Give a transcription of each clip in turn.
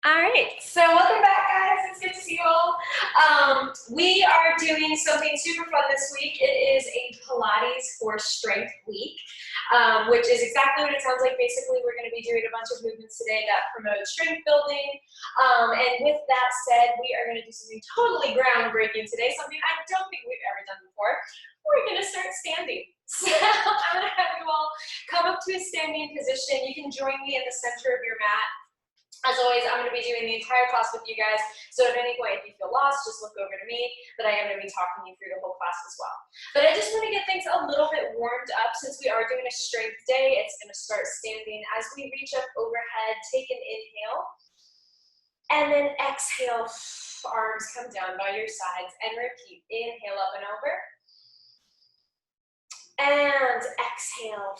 All right, so welcome back, guys. It's good to see you all. We are doing something super fun this week. It is a Pilates for Strength week, which is exactly what it sounds like. Basically, we're going to be doing a bunch of movements today that promote strength building. And with that said, we are going to do something totally groundbreaking today, something I don't think we've ever done before. We're going to start standing. So I'm going to have you all come up to a standing position. You can join me in the center of your mat. As always, I'm going to be doing the entire class with you guys, so at any point if you feel lost, just look over to me, but I am going to be talking you through the whole class as well. But I just want to get things a little bit warmed up since we are doing a strength day. It's going to start standing. As we reach up overhead, take an inhale, and then exhale, arms come down by your sides, and repeat. Inhale up and over, and exhale.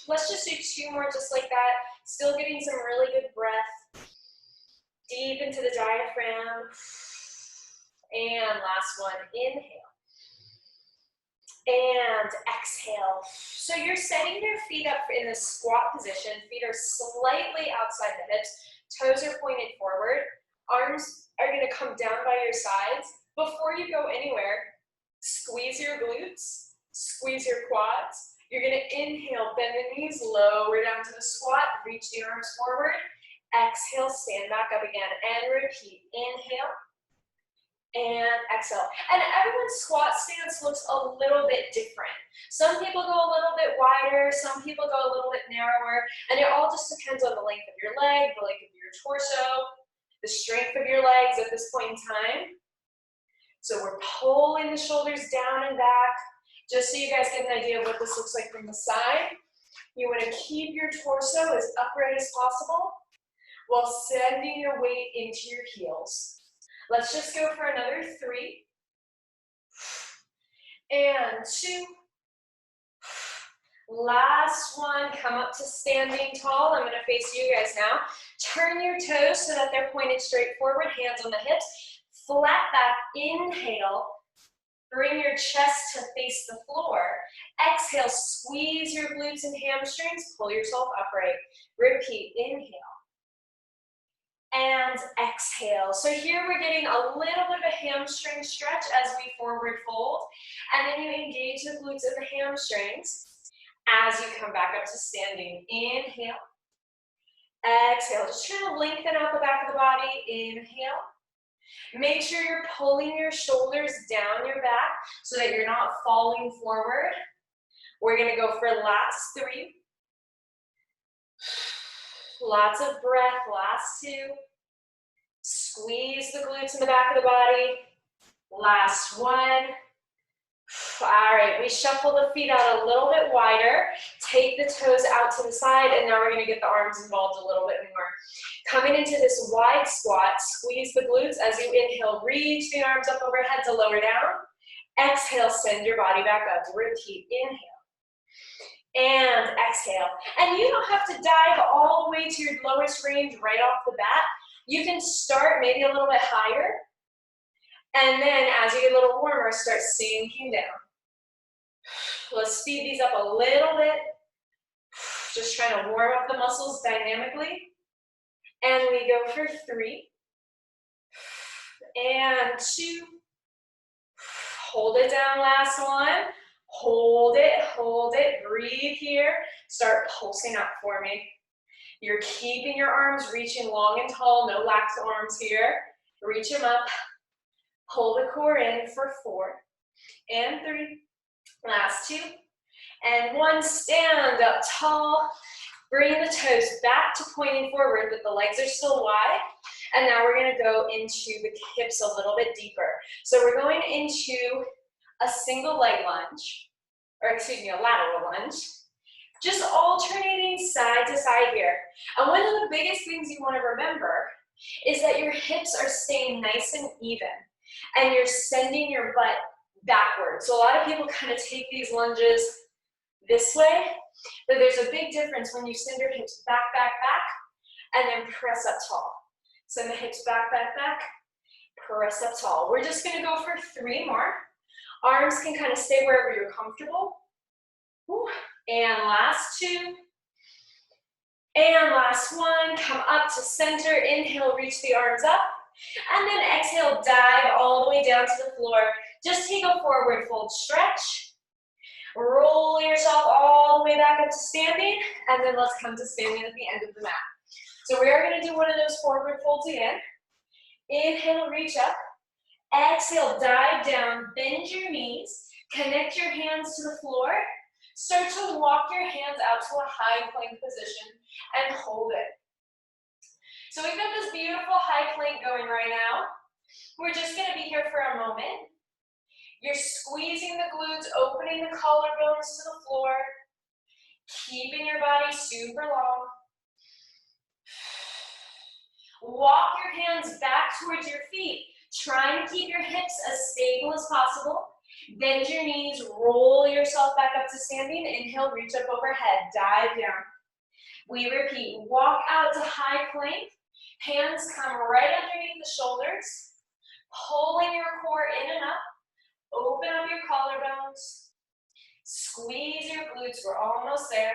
Let's just do two more just like that. Still getting some really good breath. Deep into the diaphragm. And last one, inhale. And exhale. So you're setting your feet up in the squat position. Feet are slightly outside the hips. Toes are pointed forward. Arms are going to come down by your sides. Before you go anywhere, squeeze your glutes, squeeze your quads. You're going to inhale, bend the knees, lower down to the squat, reach the arms forward. Exhale, stand back up again, and repeat. Inhale, and exhale. And everyone's squat stance looks a little bit different. Some people go a little bit wider, some people go a little bit narrower, and it all just depends on the length of your leg, the length of your torso, the strength of your legs at this point in time. So we're pulling the shoulders down and back. Just so you guys get an idea of what this looks like from the side, you want to keep your torso as upright as possible while sending your weight into your heels. Let's just go for another 3 and 2. Last one, come up to standing tall. I'm going to face you guys now. Turn your toes so that they're pointed straight forward, hands on the hips. Flat back, inhale. Bring your chest to face the floor. Exhale, squeeze your glutes and hamstrings, pull yourself upright. Repeat, inhale. And exhale. So here we're getting a little bit of a hamstring stretch as we forward fold. And then you engage the glutes and the hamstrings as you come back up to standing. Inhale. Exhale. Just trying to lengthen out the back of the body. Inhale. Make sure you're pulling your shoulders down your back so that you're not falling forward. We're going to go for last 3. Lots of breath, last 2. Squeeze the glutes in the back of the body. Last 1. All right, we shuffle the feet out a little bit wider. Take the toes out to the side, and now we're going to get the arms involved a little bit more. Coming into this wide squat, squeeze the glutes as you inhale, reach the arms up overhead to lower down. Exhale, send your body back up. Repeat, inhale. And exhale. And you don't have to dive all the way to your lowest range right off the bat. You can start maybe a little bit higher. And then as you get a little warmer, start sinking down. Let's speed these up a little bit. Just trying to warm up the muscles dynamically. And we go for 3. And 2. Hold it down, last one. Hold it, breathe here. Start pulsing up for me. You're keeping your arms reaching long and tall, no lax arms here. Reach them up. Pull the core in for 4 and 3. Last 2 and 1. Stand up tall. Bring the toes back to pointing forward, but the legs are still wide. And now we're going to go into the hips a little bit deeper. So we're going into a single leg lunge, or excuse me, a lateral lunge. Just alternating side to side here. And one of the biggest things you want to remember is that your hips are staying nice and even. And you're sending your butt backwards. So a lot of people kind of take these lunges this way, but there's a big difference when you send your hips back, back, back, and then press up tall. Send the hips back, back, back, press up tall. We're just going to go for 3 more. Arms can kind of stay wherever you're comfortable. And last 2. And last one, come up to center, inhale, reach the arms up, and then exhale, dive all the way down to the floor. Just take a forward fold stretch, roll yourself all the way back up to standing, and then let's come to standing at the end of the mat. So we are gonna do one of those forward folds again. Inhale, reach up, exhale, dive down, bend your knees, connect your hands to the floor, start to walk your hands out to a high plank position and hold it. So we've got this beautiful high plank going right now. We're just gonna be here for a moment. You're squeezing the glutes, opening the collarbones to the floor, keeping your body super long. Walk your hands back towards your feet, trying to keep your hips as stable as possible. Bend your knees, roll yourself back up to standing. Inhale, reach up overhead, dive down. We repeat, walk out to high plank. Hands come right underneath the shoulders, pulling your core in and up. Open up your collarbones. Squeeze your glutes, we're almost there.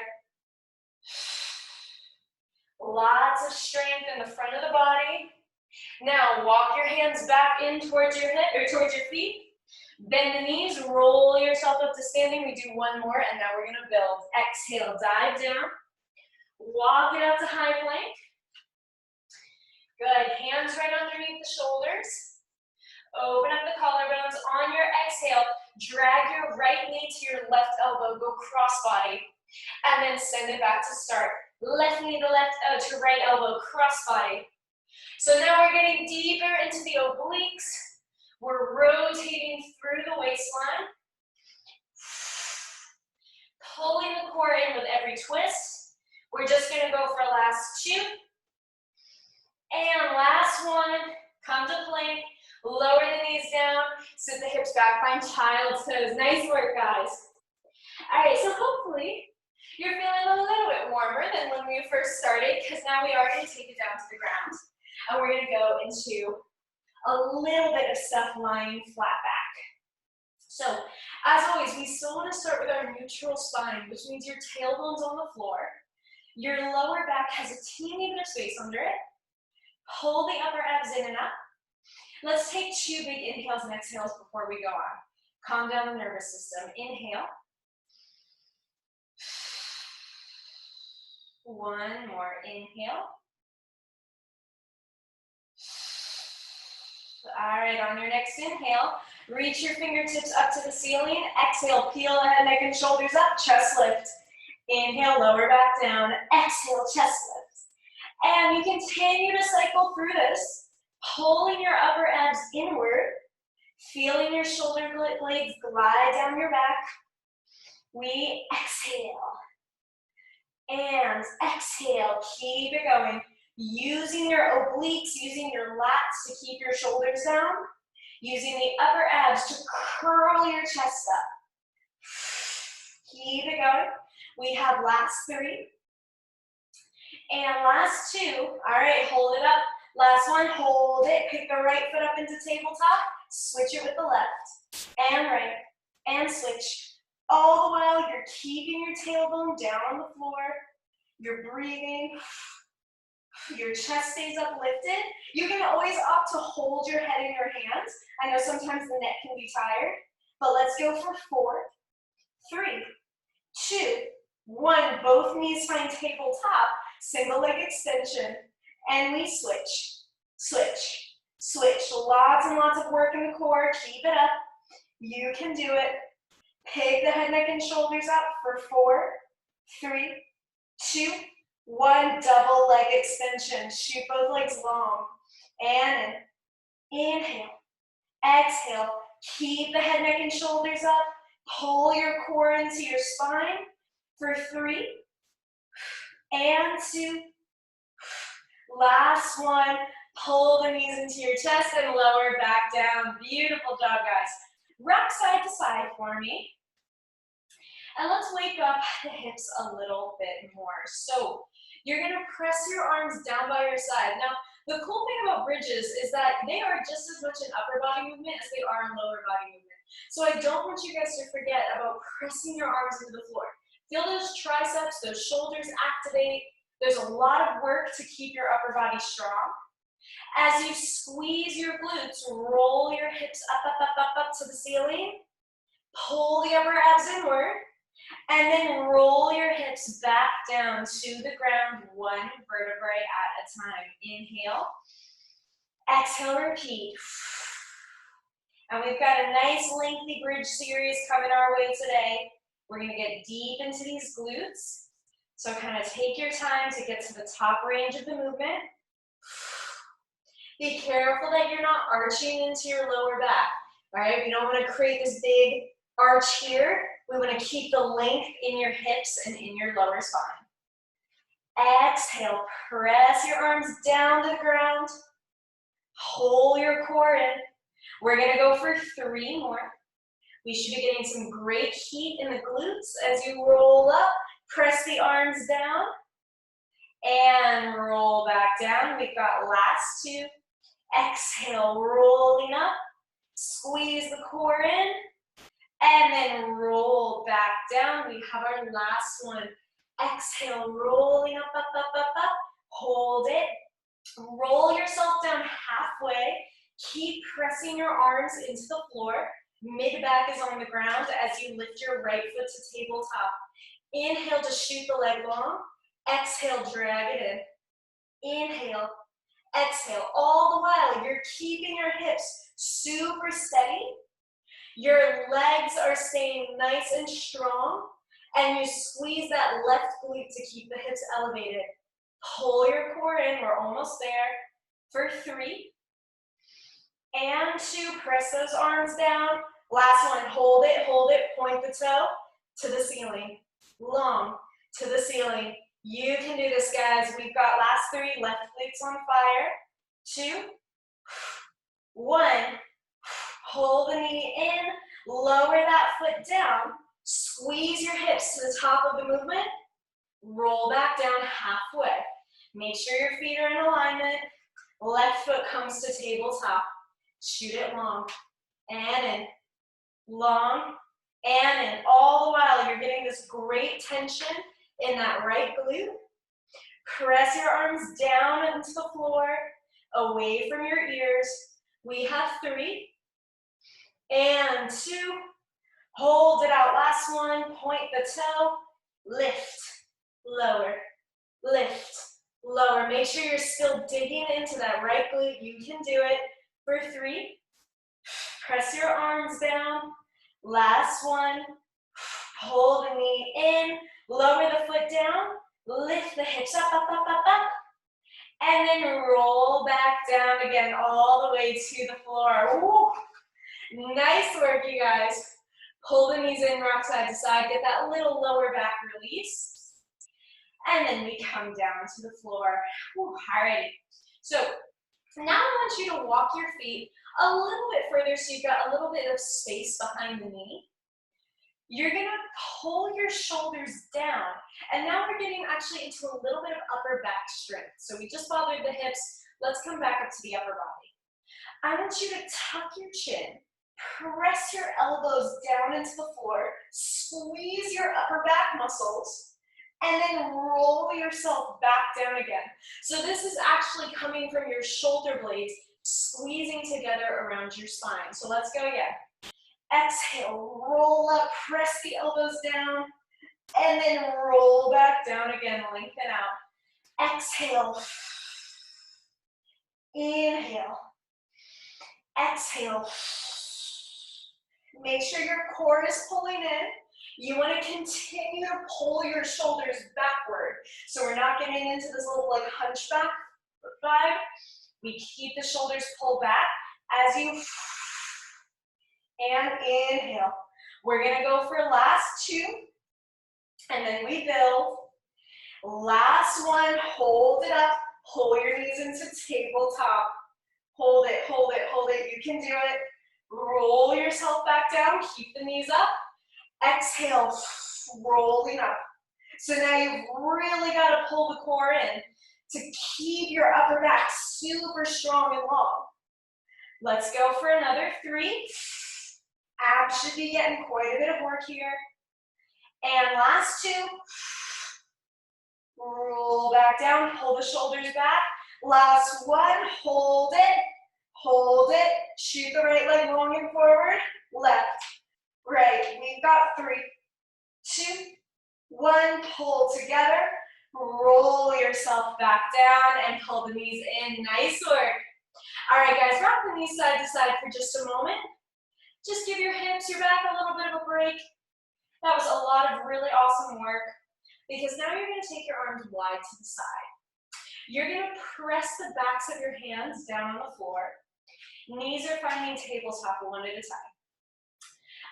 Lots of strength in the front of the body. Now walk your hands back in towards your hip or towards your feet. Bend the knees, roll yourself up to standing. We do one more and now we're gonna build. Exhale, dive down. Walk it out to high plank. Good, hands right underneath the shoulders. Open up the collarbones. On your exhale, drag your right knee to your left elbow, go cross body. And then send it back to start. Left knee to right elbow, cross body. So now we're getting deeper into the obliques. We're rotating through the waistline. Pulling the core in with every twist. We're just gonna go for last two. And last one, come to plank. Lower the knees down, sit the hips back, find child's pose. Nice work, guys. All right, so hopefully you're feeling a little bit warmer than when we first started, because now we are going to take it down to the ground. And we're going to go into a little bit of stuff lying flat back. So, as always, we still want to start with our neutral spine, which means your tailbone's on the floor. Your lower back has a teeny bit of space under it. Pull the upper abs in and up. Let's take two big inhales and exhales before we go on. Calm down the nervous system. Inhale. One more. Inhale. All right, on your next inhale, reach your fingertips up to the ceiling. Exhale, peel the head, neck, and shoulders up. Chest lift. Inhale, lower back down. Exhale, chest lift. And you continue to cycle through this. Pulling your upper abs inward, feeling your shoulder blades glide down your back. We exhale and exhale, keep it going. Using your obliques, using your lats to keep your shoulders down, using the upper abs to curl your chest up. Keep it going. We have last three. And last two. All right, hold it up. Last one, hold it. Pick the right foot up into tabletop. Switch it with the left. And right. And switch. All the while, you're keeping your tailbone down on the floor. You're breathing. Your chest stays uplifted. You can always opt to hold your head in your hands. I know sometimes the neck can be tired. But let's go for 4, 3, 2, 1. Both knees find tabletop. Single leg extension. And we switch, switch, switch. Lots and lots of work in the core. Keep it up. You can do it. Pick the head, neck, and shoulders up for 4, 3, 2, 1. Double leg extension. Shoot both legs long. And inhale, exhale. Keep the head, neck, and shoulders up. Pull your core into your spine for 3 and 2. Last one, pull the knees into your chest and lower back down. Beautiful job, guys. Rock side to side for me. And let's wake up the hips a little bit more. So you're gonna press your arms down by your side. Now, the cool thing about bridges is that they are just as much an upper body movement as they are a lower body movement. So I don't want you guys to forget about pressing your arms into the floor. Feel those triceps, those shoulders activate. There's a lot of work to keep your upper body strong. As you squeeze your glutes, roll your hips up, up, up, up, up to the ceiling. Pull the upper abs inward. And then roll your hips back down to the ground, one vertebrae at a time. Inhale. Exhale, repeat. And we've got a nice lengthy bridge series coming our way today. We're gonna get deep into these glutes. So kind of take your time to get to the top range of the movement. Be careful that you're not arching into your lower back, all right? We don't want to create this big arch here. We want to keep the length in your hips and in your lower spine. Exhale, press your arms down to the ground. Hold your core in. We're going to go for 3 more. We should be getting some great heat in the glutes as you roll up. Press the arms down and roll back down. We've got last 2. Exhale, rolling up. Squeeze the core in. And then roll back down. We have our last one. Exhale, rolling up, up, up, up, up. Hold it. Roll yourself down halfway. Keep pressing your arms into the floor. Mid-back is on the ground as you lift your right foot to tabletop. Inhale to shoot the leg long. Exhale, drag it in. Inhale. Exhale. All the while, you're keeping your hips super steady. Your legs are staying nice and strong, and you squeeze that left glute to keep the hips elevated. Pull your core in, we're almost there. For 3, and 2, press those arms down. Last one, hold it, point the toe to the ceiling. Long, to the ceiling. You can do this, guys. We've got last 3, left glutes on fire. 2, 1. Hold the knee in, lower that foot down, squeeze your hips to the top of the movement, roll back down halfway. Make sure your feet are in alignment, left foot comes to tabletop. Shoot it long, and in, long, and in. All the while, you're getting this great tension in that right glute. Press your arms down into the floor, away from your ears. We have 3. And 2, hold it out. Last one, point the toe, lift, lower, lift, lower. Make sure you're still digging into that right glute. You can do it. For 3, press your arms down. Last one, hold the knee in, lower the foot down, lift the hips up, up, up, up, up, and then roll back down again all the way to the floor. Woo. Nice work, you guys. Pull the knees in, rock side to side. Get that little lower back release. And then we come down to the floor. Whew, alrighty. So now I want you to walk your feet a little bit further so you've got a little bit of space behind the knee. You're going to pull your shoulders down. And now we're getting actually into a little bit of upper back strength. So we just bothered the hips. Let's come back up to the upper body. I want you to tuck your chin. Press your elbows down into the floor, squeeze your upper back muscles, and then roll yourself back down again. So this is actually coming from your shoulder blades, squeezing together around your spine. So let's go again. Exhale, roll up, press the elbows down, and then roll back down again, lengthen out. Exhale, inhale, exhale. Make sure your core is pulling in. You want to continue to pull your shoulders backward. So we're not getting into this little like hunchback vibe. We keep the shoulders pulled back as you, and inhale. We're going to go for last 2, and then we build. Last one, hold it up. Pull your knees into tabletop. Hold it, hold it, hold it. You can do it. Roll yourself back down, keep the knees up. Exhale, rolling up. So now you've really got to pull the core in to keep your upper back super strong and long. Let's go for another 3. Abs should be getting quite a bit of work here. And last 2. Roll back down, pull the shoulders back. Last one, hold it, shoot the right leg long and forward, left, right. We've got 3, 2, 1, pull together, roll yourself back down and pull the knees in, nice work. All right guys, rock the knees side to side for just a moment. Just give your hips, your back a little bit of a break. That was a lot of really awesome work because now you're gonna take your arms wide to the side. You're gonna press the backs of your hands down on the floor. Knees are finding tabletop one at a time.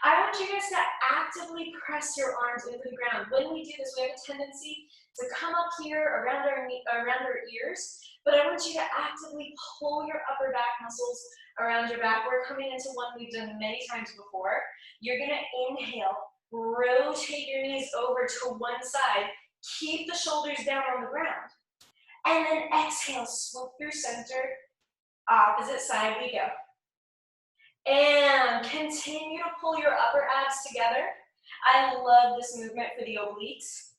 I want you guys to actively press your arms into the ground. When we do this, we have a tendency to come up here around our ears, but I want you to actively pull your upper back muscles around your back. We're coming into one we've done many times before. You're gonna inhale, rotate your knees over to one side, keep the shoulders down on the ground, and then exhale, swoop through center, opposite side we go. And continue to pull your upper abs together. I love this movement for the obliques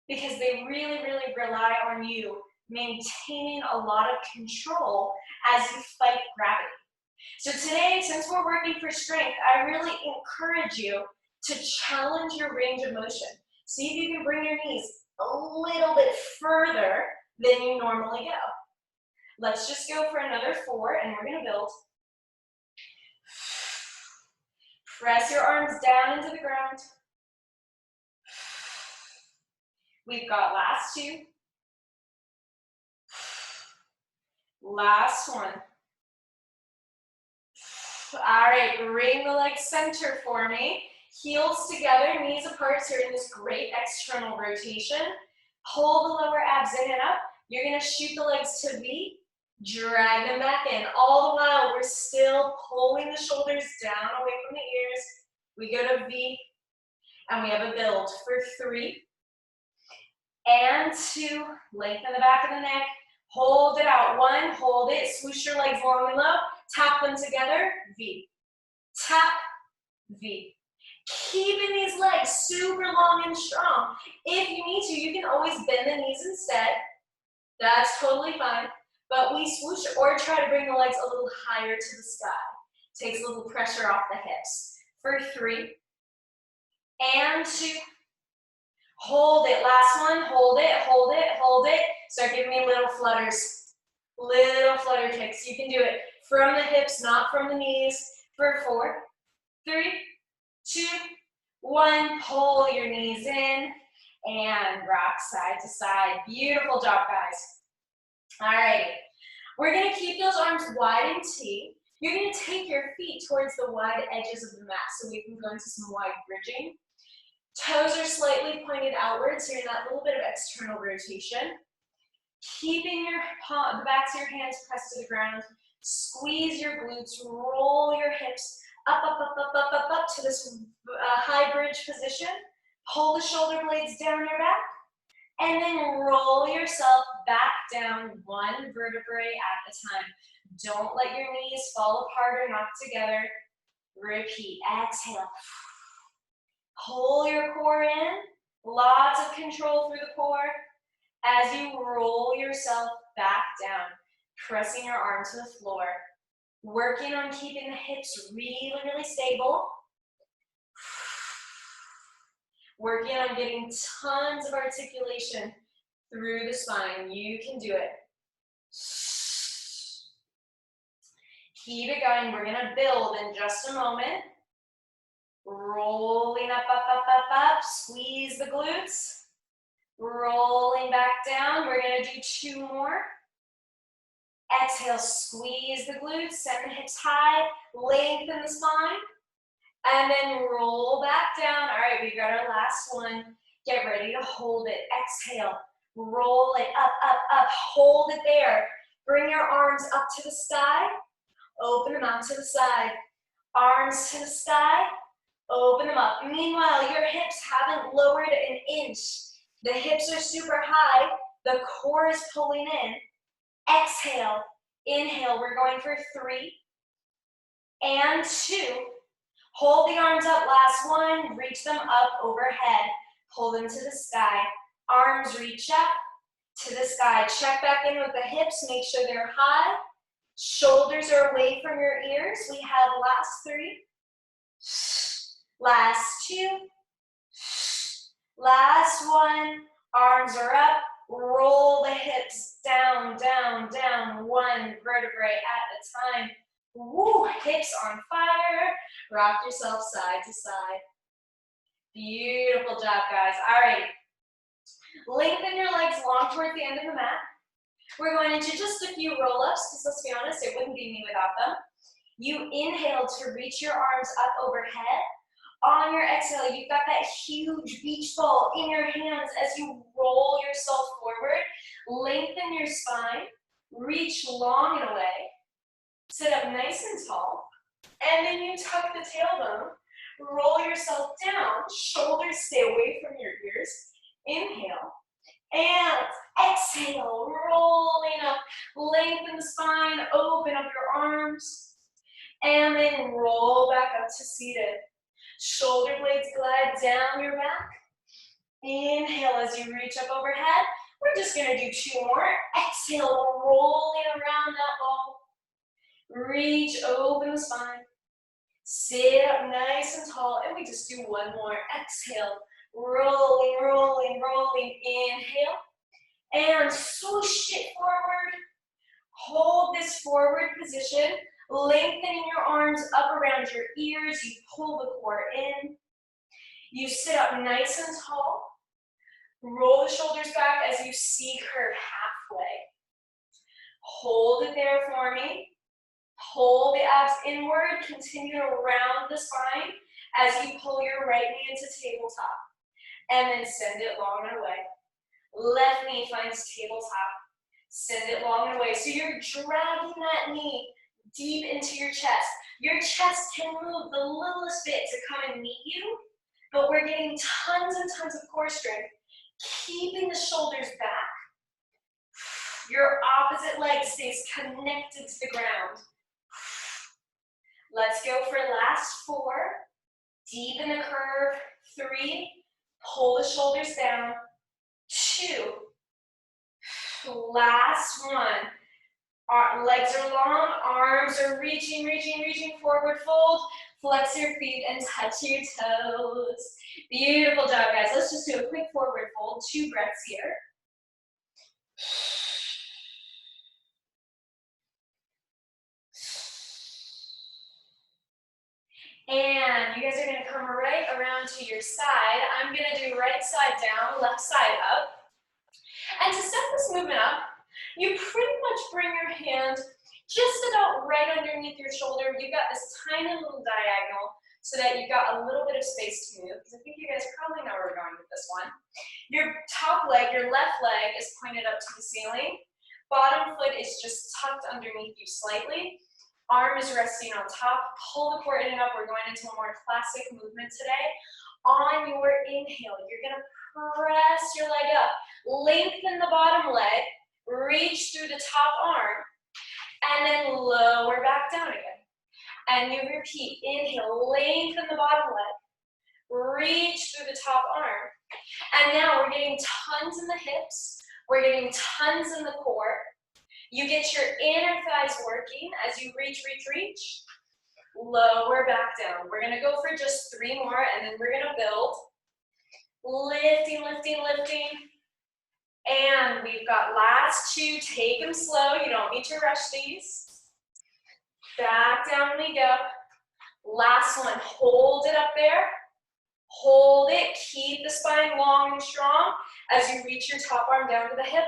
because they really, really rely on you maintaining a lot of control as you fight gravity. So today, since we're working for strength, I really encourage you to challenge your range of motion. See if you can bring your knees a little bit further than you normally go. Let's just go for another 4 and we're gonna build. Press your arms down into the ground. We've got last 2. Last 1. All right, bring the legs center for me. Heels together, knees apart, so you're in this great external rotation. Pull the lower abs in and up. You're gonna shoot the legs to V, drag them back in. All the while, we're still pulling the shoulders down away from the ears. We go to V, and we have a build for 3 and 2. Lengthen the back of the neck. Hold it out. 1, hold it. Swoosh your legs long and low. Tap them together. V. Tap. V. Keeping these legs super long and strong. If you need to, you can always bend the knees instead. That's totally fine. But we swoosh or try to bring the legs a little higher to the sky. Takes a little pressure off the hips. For 3 and 2. Hold it. Last one. Hold it, hold it, hold it. Start giving me little flutters. Little flutter kicks. You can do it from the hips, not from the knees. For 4, 3, 2, 1. Pull your knees in and rock side to side. Beautiful job, guys. All right. We're going to keep those arms wide in T. You're going to take your feet towards the wide edges of the mat so we can go into some wide bridging. Toes are slightly pointed outwards, so you're in that little bit of external rotation. Keeping the backs of your hands pressed to the ground. Squeeze your glutes, roll your hips up, up, up, up, up, up, up to this high bridge position. Pull the shoulder blades down your back, and then roll yourself back down 1 vertebrae at a time. Don't let your knees fall apart or knock together. Repeat. Exhale. Pull your core in. Lots of control through the core as you roll yourself back down, pressing your arm to the floor. Working on keeping the hips really, really stable. Working on getting tons of articulation through the spine. You can do it. Keep it going. We're gonna build in just a moment. Rolling up, up, up, up, up. Squeeze the glutes. Rolling back down. We're gonna do 2 more. Exhale, squeeze the glutes, send the hips high, lengthen the spine, and then roll back down. All right, we've got our last one. Get ready to hold it. Exhale, roll it up, up, up. Hold it there. Bring your arms up to the sky. Open them out to the side. Arms to the sky. Open them up. Meanwhile, your hips haven't lowered an inch. The hips are super high. The core is pulling in. Exhale, inhale. We're going for 3 and 2. Hold the arms up. Last one. Reach them up overhead. Pull them to the sky. Arms reach up. to the sky. Check back in with the hips, make sure they're high. Shoulders are away from your ears. We have last 3. Last 2. Last 1. Arms are up. Roll the hips down, down, down. 1 vertebrae at a time. Woo, hips on fire. Rock yourself side to side. Beautiful job, guys. All right. Lengthen your legs long toward the end of the mat. We're going into just a few roll-ups, because let's be honest, it wouldn't be me without them. You inhale to reach your arms up overhead. On your exhale, you've got that huge beach ball in your hands as you roll yourself forward. Lengthen your spine. Reach long and away. Sit up nice and tall. And then you tuck the tailbone. Roll yourself down. Shoulders stay away from your ears. Inhale. And exhale, rolling up. Lengthen the spine, open up your arms. And then roll back up to seated. Shoulder blades glide down your back. Inhale as you reach up overhead. We're just gonna do 2 more. Exhale, rolling around that ball. Reach, open the spine. Sit up nice and tall, and we just do 1 more. Exhale, rolling, rolling, rolling. Inhale, and swoosh it forward. Hold this forward position, lengthening your arms up around your ears. You pull the core in. You sit up nice and tall. Roll the shoulders back as you C curve halfway. Hold it there for me. Pull the abs inward, continue to round the spine as you pull your right knee into tabletop. And then send it long and away. Left knee finds tabletop. Send it long and away. So you're dragging that knee deep into your chest. Your chest can move the littlest bit to come and meet you, but we're getting tons and tons of core strength, keeping the shoulders back. Your opposite leg stays connected to the ground. Let's go for last 4. Deep in the curve. 3. Pull the shoulders down. 2. Last 1. Our legs are long, arms are reaching, reaching, reaching, forward fold. Flex your feet and touch your toes. Beautiful job, guys. Let's just do a quick forward fold. 2 breaths here. And you guys are gonna come right around to your side. I'm gonna do right side down, left side up. And to set this movement up, you pretty much bring your hand just about right underneath your shoulder. You've got this tiny little diagonal so that you've got a little bit of space to move, because I think you guys probably know where we're going with this one. Your top leg, your left leg is pointed up to the ceiling. Bottom foot is just tucked underneath you slightly. Arm is resting on top. Pull the core in and up. We're going into a more classic movement today. On your inhale, you're gonna press your leg up. Lengthen the bottom leg. Reach through the top arm. And then lower back down again. And you repeat. Inhale, lengthen the bottom leg. Reach through the top arm. And now we're getting tons in the hips. We're getting tons in the core. You get your inner thighs working as you reach, reach, reach. Lower back down. We're gonna go for just 3 more, and then we're gonna build. Lifting, lifting, lifting. And we've got last 2. Take them slow. You don't need to rush these. Back down we go. Last one. Hold it up there. Hold it. Keep the spine long and strong as you reach your top arm down to the hip.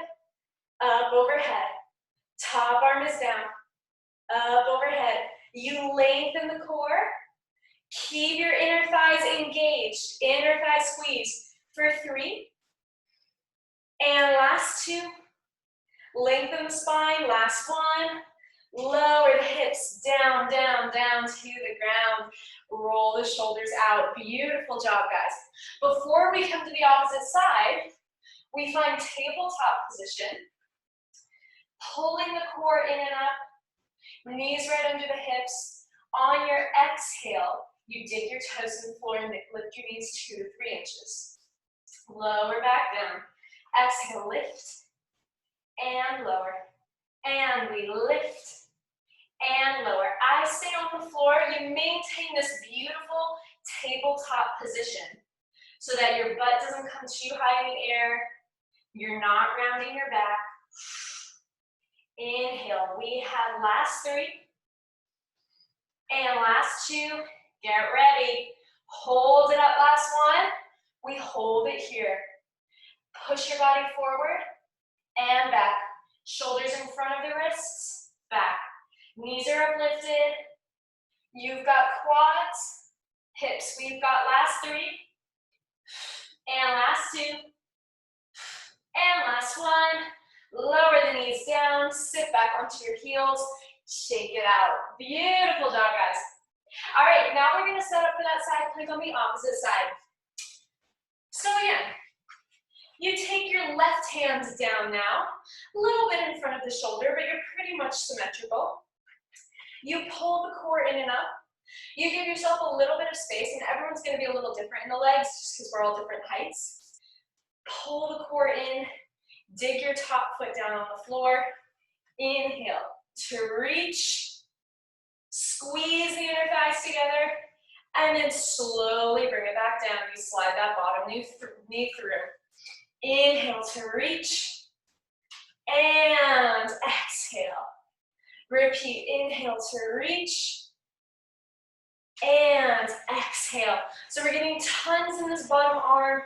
Up overhead. Top arm is down. Up overhead. You lengthen the core. Keep your inner thighs engaged. Inner thigh squeeze for 3. And last 2. Lengthen the spine. Last 1. Lower the hips down, down, down to the ground. Roll the shoulders out. Beautiful job, guys. Before we come to the opposite side, we find tabletop position. Pulling the core in and up. Knees right under the hips. On your exhale, you dig your toes to the floor and lift your knees 2 to 3 inches. Lower back down. Exhale, lift. and lower. And we lift and lower. I stay on the floor. You maintain this beautiful tabletop position so that your butt doesn't come too high in the air. You're not rounding your back. Inhale. We have last 3 and last 2. Get ready. Hold it up, last 1. We hold it here. Push your body forward and back. Shoulders in front of the wrists, back. Knees are uplifted. You've got quads, hips. We've got last 3 and last 2 and last 1. Lower the knees down, sit back onto your heels, shake it out. Beautiful job, guys. All right, now we're gonna set up for that side plank on the opposite side. So again, you take your left hand down now, a little bit in front of the shoulder, but you're pretty much symmetrical. You pull the core in and up. You give yourself a little bit of space, and everyone's gonna be a little different in the legs just because we're all different heights. Pull the core in, dig your top foot down on the floor. Inhale to reach, squeeze the inner thighs together, and then slowly bring it back down. You slide that bottom knee through. Inhale to reach, and exhale. Repeat, inhale to reach, and exhale. So we're getting tons in this bottom arm,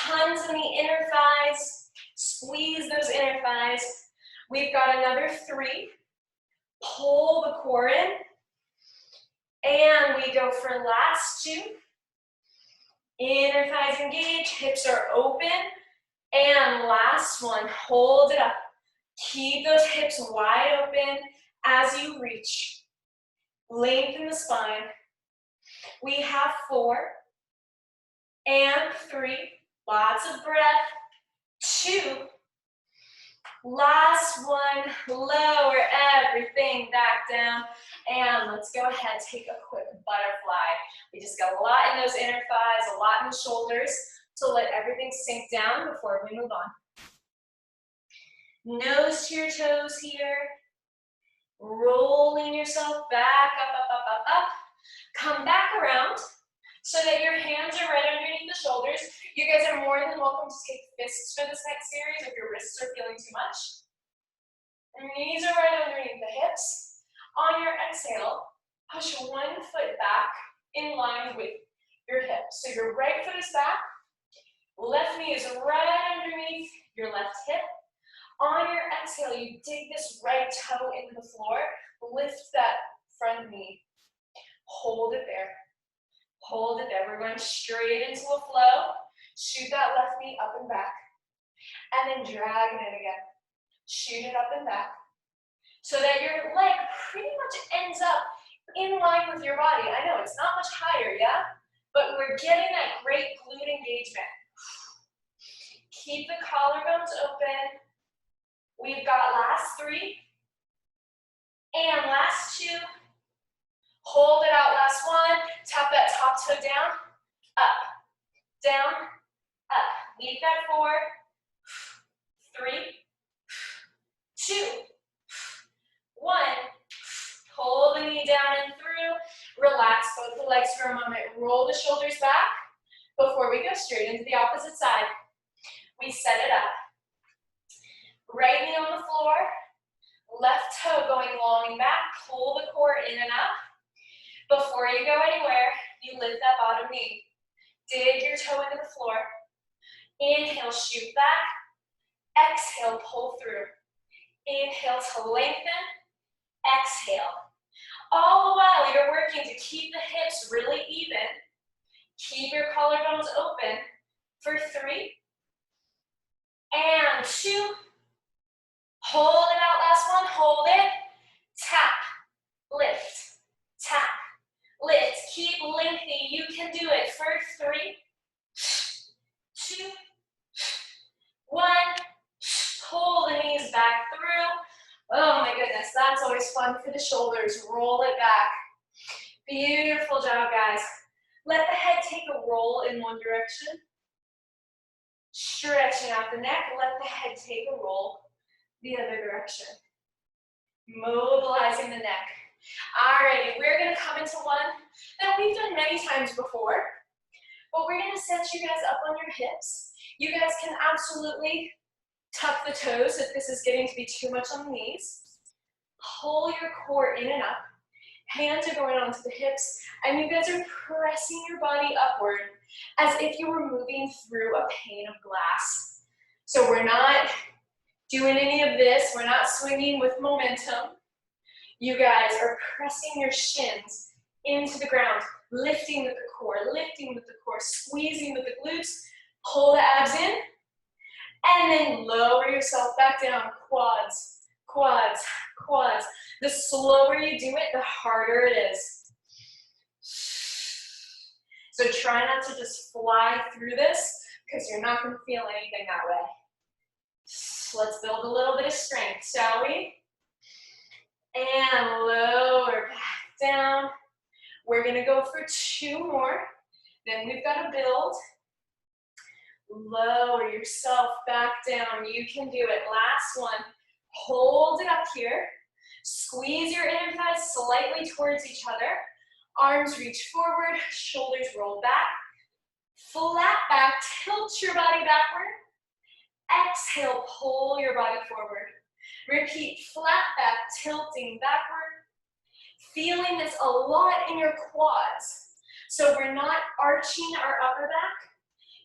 tons in the inner thighs. Squeeze those inner thighs. We've got another 3. Pull the core in. And we go for last 2. Inner thighs engage, hips are open. And last 1, hold it up. Keep those hips wide open as you reach. Lengthen the spine. We have 4 and 3. Lots of breath. 2. Last 1. Lower everything back down. And let's go ahead, take a quick butterfly. We just got a lot in those inner thighs, a lot in the shoulders. So let everything sink down before we move on. Nose to your toes here. Rolling yourself back, up, up, up, up, up. Come back around so that your hands are right underneath the shoulders. You guys are more than welcome to take fists for this next series if your wrists are feeling too much. And knees are right underneath the hips. On your exhale, push one foot back in line with your hip. So your right foot is back, left knee is right underneath your left hip. On your exhale, you dig this right toe into the floor, lift that front knee. Hold it there. Hold it there. We're going straight into a flow. Shoot that left knee up and back. And then drag it in again. Shoot it up and back. So that your leg pretty much ends up in line with your body. I know, it's not much higher, yeah? But we're getting that great glute engagement. Keep the collarbones open. We've got last 3. And last 2. Hold it out, last 1. Tap that top toe down, up, down, up. We've got 4, 3, 2, 1. Pull the knee down and through. Relax both the legs for a moment. Roll the shoulders back before we go straight into the opposite side. We set it up. Right knee on the floor. Left toe going long and back. Pull the core in and up. Before you go anywhere, you lift that bottom knee. Dig your toe into the floor. Inhale, shoot back. Exhale, pull through. Inhale to lengthen. Exhale. All the while, you're working to keep the hips really even. Keep your collarbones open for 3 and 2. Hold it out, last 1. Hold it. Tap, lift, tap, lift. Keep lengthening. You can do it for 3, 2, 1. Pull the knees back through. Oh my goodness, that's always fun for the shoulders. Roll it back. Beautiful job, guys. Let the head take a roll in one direction. Stretching out the neck, let the head take a roll the other direction. Mobilizing the neck. Alrighty, we're gonna come into one that we've done many times before, but we're gonna set you guys up on your hips. You guys can absolutely tuck the toes if this is getting to be too much on the knees. Pull your core in and up. Hands are going onto the hips, and you guys are pressing your body upward as if you were moving through a pane of glass. So we're not doing any of this. We're not swinging with momentum. You guys are pressing your shins into the ground, lifting with the core, squeezing with the glutes. Pull the abs in, and then lower yourself back down. Quads, quads, quads. The slower you do it, the harder it is. So try not to just fly through this, because you're not going to feel anything that way. Let's build a little bit of strength, shall we? And lower back down. We're going to go for 2 more. Then we've got to build. Lower yourself back down. You can do it. Last one. Hold it up here. Squeeze your inner thighs slightly towards each other. Arms reach forward. Shoulders roll back. Flat back. Tilt your body backward. Exhale. Pull your body forward. Repeat. Flat back. Tilting backward. Feeling this a lot in your quads. So we're not arching our upper back.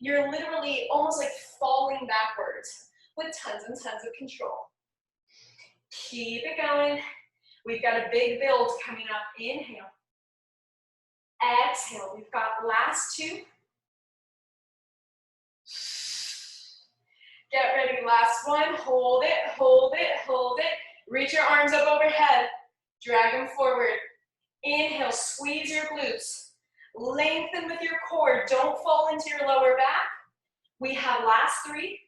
You're literally almost like falling backwards with tons and tons of control. Keep it going. We've got a big build coming up. Inhale. Exhale. We've got last 2. Get ready. Last one. Hold it, hold it, hold it. Reach your arms up overhead. Drag them forward. Inhale. Squeeze your glutes. Lengthen with your core. Don't fall into your lower back. We have last 3.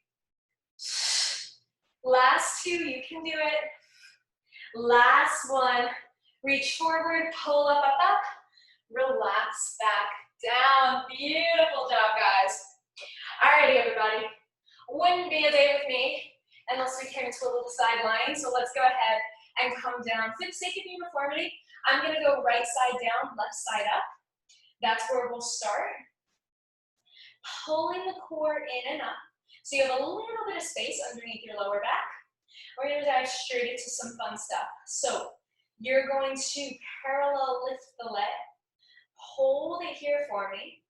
Last 2. You can do it. Last one. Reach forward. Pull up, up, up. Relax back down. Beautiful job, guys. Alrighty, everybody. Wouldn't be a day with me unless we came into a little sideline. So let's go ahead and come down. For the sake of uniformity, I'm going to go right side down, left side up. That's where we'll start. Pulling the core in and up. So you have a little bit of space underneath your lower back. We're going to dive straight into some fun stuff. So you're going to parallel lift the leg. Hold it here for me.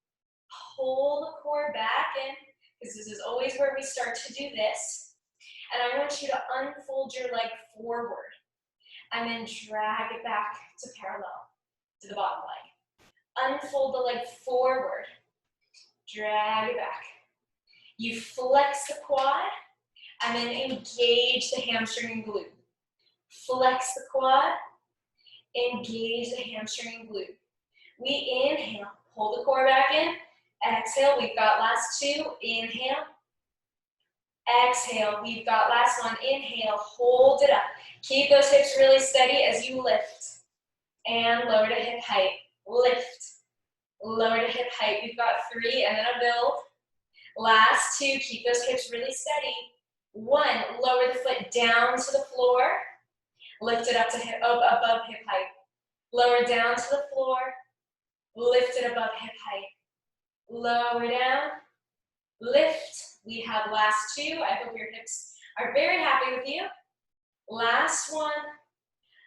Pull the core back in, because this is always where we start to do this. And I want you to unfold your leg forward and then drag it back to parallel to the bottom leg. Unfold the leg forward, drag it back. You flex the quad and then engage the hamstring and glute. Flex the quad, engage the hamstring and glute. We inhale, pull the core back in. Exhale, we've got last 2. Inhale. Exhale, we've got last one. Inhale, hold it up. Keep those hips really steady as you lift. And lower to hip height. Lift. Lower to hip height. We've got 3 and then a build. Last 2, keep those hips really steady. 1, lower the foot down to the floor. Lift it up to above hip height. Lower down to the floor. Lift it above hip height. Lower down. Lift. We have last 2. I hope your hips are very happy with you. Last one.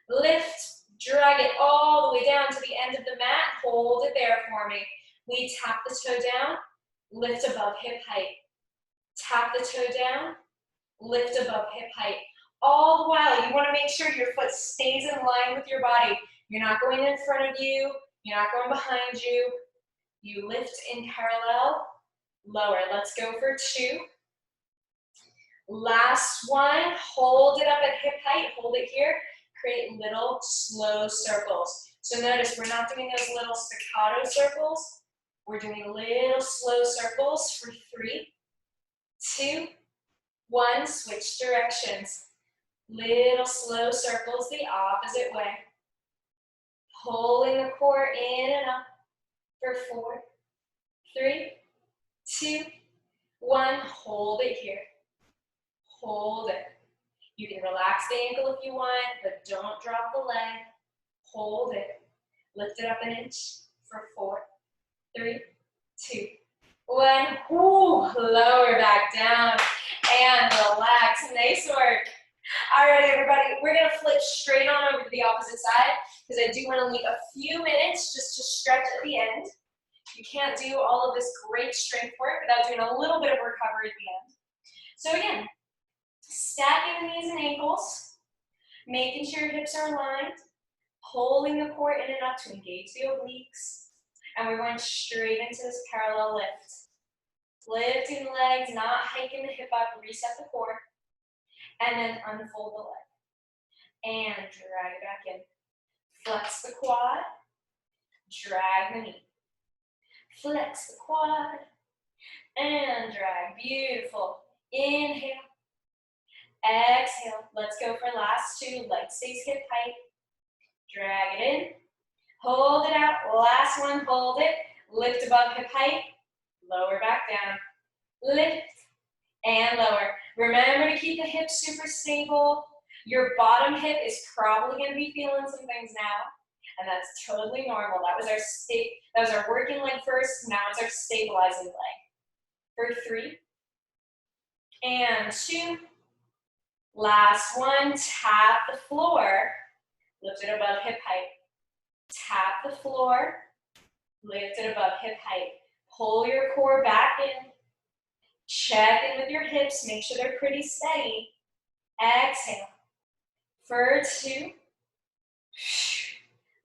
Lift. Drag it all the way down to the end of the mat. Hold it there for me. We tap the toe down. Lift above hip height. Tap the toe down. Lift above hip height. All the while, you want to make sure your foot stays in line with your body. You're not going in front of you. You're not going behind you. You lift in parallel. Lower. Let's go for 2. Last one. Hold it up at hip height. Hold it here. Create little slow circles. So notice we're not doing those little staccato circles. We're doing little slow circles for 3, 2, 1. Switch directions. Little slow circles the opposite way. Pulling the core in and up for 4, 3, 2, 1. Hold it here. Hold it. You can relax the ankle if you want, but don't drop the leg. Hold it. Lift it up an inch for 4, 3, 2, 1. Ooh, lower back down and relax. Nice work. All right, everybody, we're gonna flip straight on over to the opposite side because I do want to leave a few minutes just to stretch at the end. You can't do all of this great strength work without doing a little bit of recovery at the end. So again, stacking the knees and ankles, making sure your hips are aligned, pulling the core in and up to engage the obliques, and we're going straight into this parallel lift. Lifting the legs, not hiking the hip up, reset the core, and then unfold the leg. And drag it back in. Flex the quad, drag the knee. Flex the quad, and drag. Beautiful. Inhale. Exhale. Let's go for last 2. Leg stays hip height. Drag it in. Hold it out. Last one. Hold it. Lift above hip height. Lower back down. Lift and lower. Remember to keep the hips super stable. Your bottom hip is probably going to be feeling some things now, and that's totally normal. That was our working leg first. Now it's our stabilizing leg. For 3 and 2. Last one. Tap the floor. Lift it above hip height. Tap the floor. Lift it above hip height. Pull your core back in. Check in with your hips. Make sure they're pretty steady. Exhale. For 2.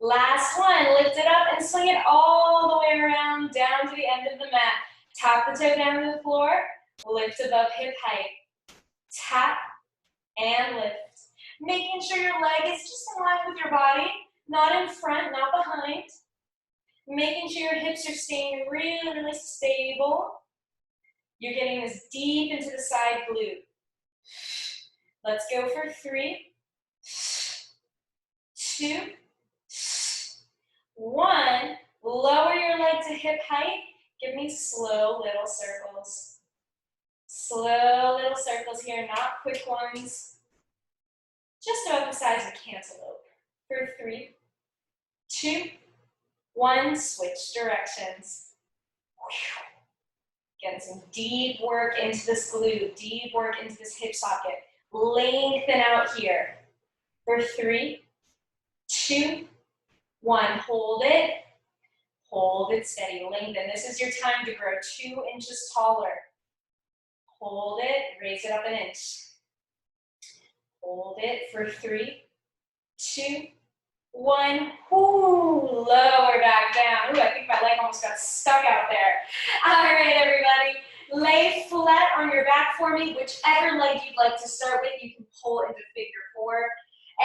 Last one. Lift it up and swing it all the way around down to the end of the mat. Tap the toe down to the floor. Lift above hip height. Tap and lift. Making sure your leg is just in line with your body, not in front, not behind. Making sure your hips are staying really, really stable. You're getting as deep into the side glute. Let's go for 3, 2, 1. Lower your leg to hip height. Give me slow little circles. Slow little circles here, not quick ones. Just about the size of a cantaloupe. For 3, 2, 1. Switch directions. Getting some deep work into this glute, deep work into this hip socket. Lengthen out here. For 3, 2, 1. Hold it. Hold it steady. Lengthen. This is your time to grow 2 inches taller. Hold it. Raise it up an inch. Hold it for 3, 2, 1. Ooh, lower back down. Ooh, I think my leg almost got stuck out there. All right, everybody. Lay flat on your back for me. Whichever leg you'd like to start with, you can pull into figure 4.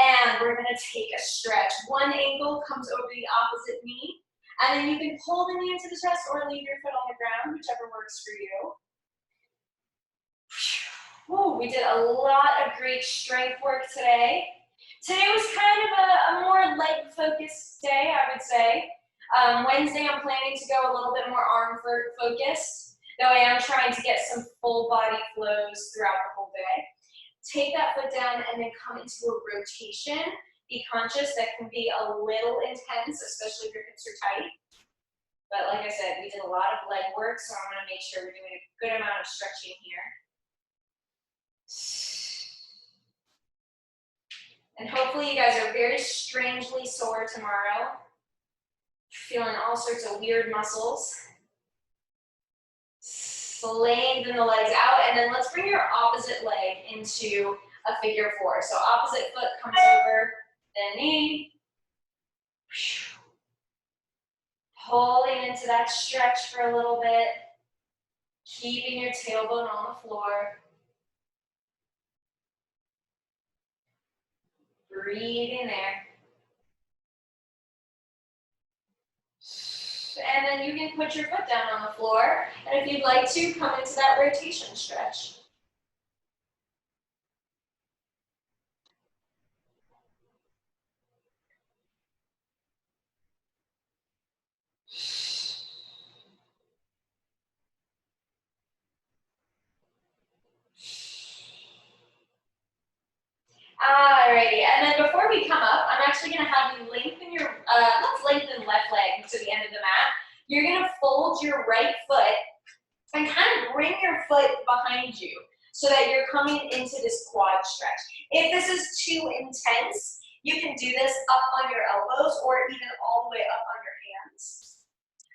And we're going to take a stretch. One ankle comes over the opposite knee. And then you can pull the knee into the chest or leave your foot on the ground, whichever works for you. Whew, we did a lot of great strength work today. Today was kind of a more leg-focused day, I would say. Wednesday, I'm planning to go a little bit more arm-focused, though I am trying to get some full-body flows throughout the whole day. Take that foot down and then come into a rotation. Be conscious that can be a little intense, especially if your hips are tight. But like I said, we did a lot of leg work, so I want to make sure we're doing a good amount of stretching here. And hopefully you guys are very strangely sore tomorrow. Feeling all sorts of weird muscles. Lengthen the legs out, and then let's bring your opposite leg into a figure 4. So opposite foot comes over the knee. Pulling into that stretch for a little bit. Keeping your tailbone on the floor. Breathe in there. And then you can put your foot down on the floor. And if you'd like to, come into that rotation stretch. Alrighty, and then before we come up, I'm actually gonna have you lengthen your, let's lengthen left leg to the end of the mat. You're gonna fold your right foot and kind of bring your foot behind you so that you're coming into this quad stretch. If this is too intense, you can do this up on your elbows or even all the way up on your hands.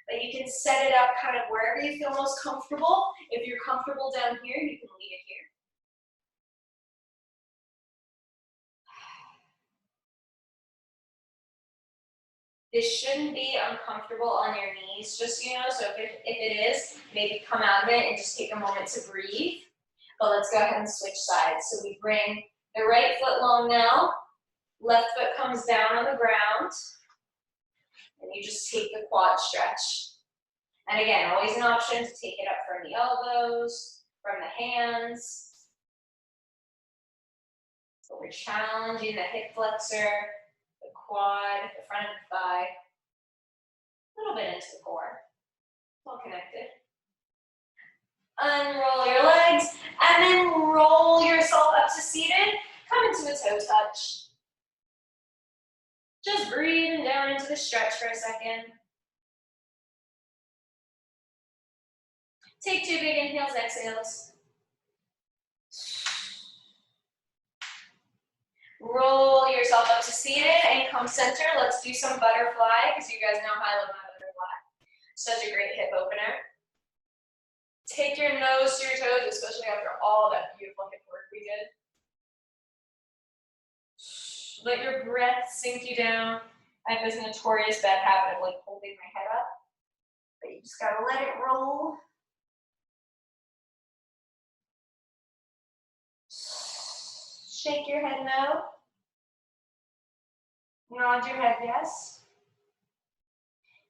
But you can set it up kind of wherever you feel most comfortable. If you're comfortable down here, you can leave it here. This shouldn't be uncomfortable on your knees, just so you know, so if it is, maybe come out of it and just take a moment to breathe. But let's go ahead and switch sides. So we bring the right foot long now, left foot comes down on the ground, and you just take the quad stretch. And again, always an option to take it up from the elbows, from the hands. So we're challenging the hip flexor, the quad, the front of the thigh, a little bit into the core, all connected. Unroll your legs, and then roll yourself up to seated. Come into a toe touch. Just breathing down into the stretch for a second. Take 2 big inhales, exhales. Roll yourself up to seated and come center. Let's do some butterfly, because you guys know how I love my butterfly. Such a great hip opener. Take your nose to your toes, especially after all that beautiful hip work we did. Let your breath sink you down. I have this notorious bad habit of like holding my head up, but you just gotta let it roll. Shake your head no. Nod your head yes.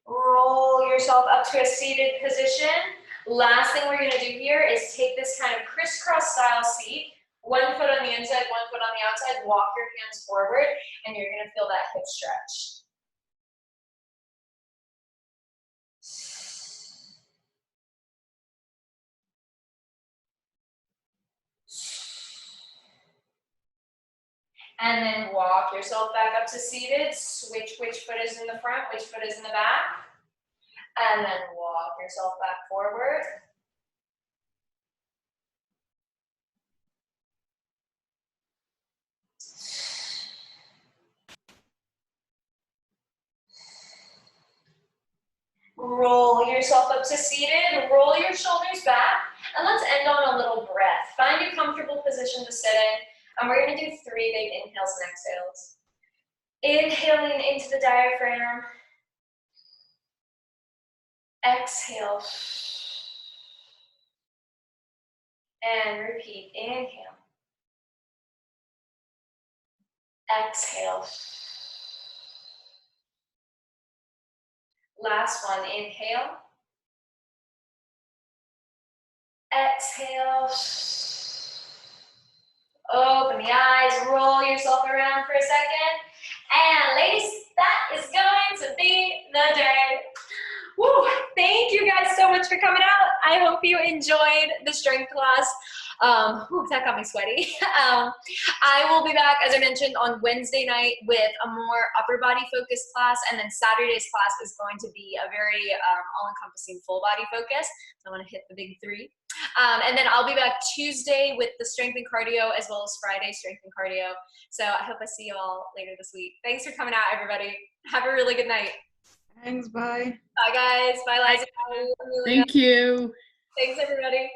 Roll yourself up to a seated position. Last thing we're gonna do here is take this kind of crisscross style seat. 1 foot on the inside, 1 foot on the outside. Walk your hands forward, and you're gonna feel that hip stretch. And then walk yourself back up to seated. Switch which foot is in the front, which foot is in the back. And then walk yourself back forward. Roll yourself up to seated. Roll your shoulders back. And let's end on a little breath. Find a comfortable position to sit in. And we're going to do 3 big inhales and exhales. Inhaling into the diaphragm. Exhale. And repeat. Inhale. Exhale. Last one. Inhale. Exhale. Open the eyes. Roll yourself around for a second. And ladies, that is going to be the day. Woo, thank you guys so much for coming out. I hope you enjoyed the strength class. That got me sweaty. I will be back, as I mentioned, on Wednesday night with a more upper body focused class, and then Saturday's class is going to be a very all-encompassing full body focus. So I want to hit the big 3. And then I'll be back Tuesday with the strength and cardio, as well as Friday strength and cardio. So I hope I see you all later this week. Thanks for coming out, everybody. Have a really good night. Thanks, bye. Bye, guys. Bye, Liza. Thank you. Thanks, everybody.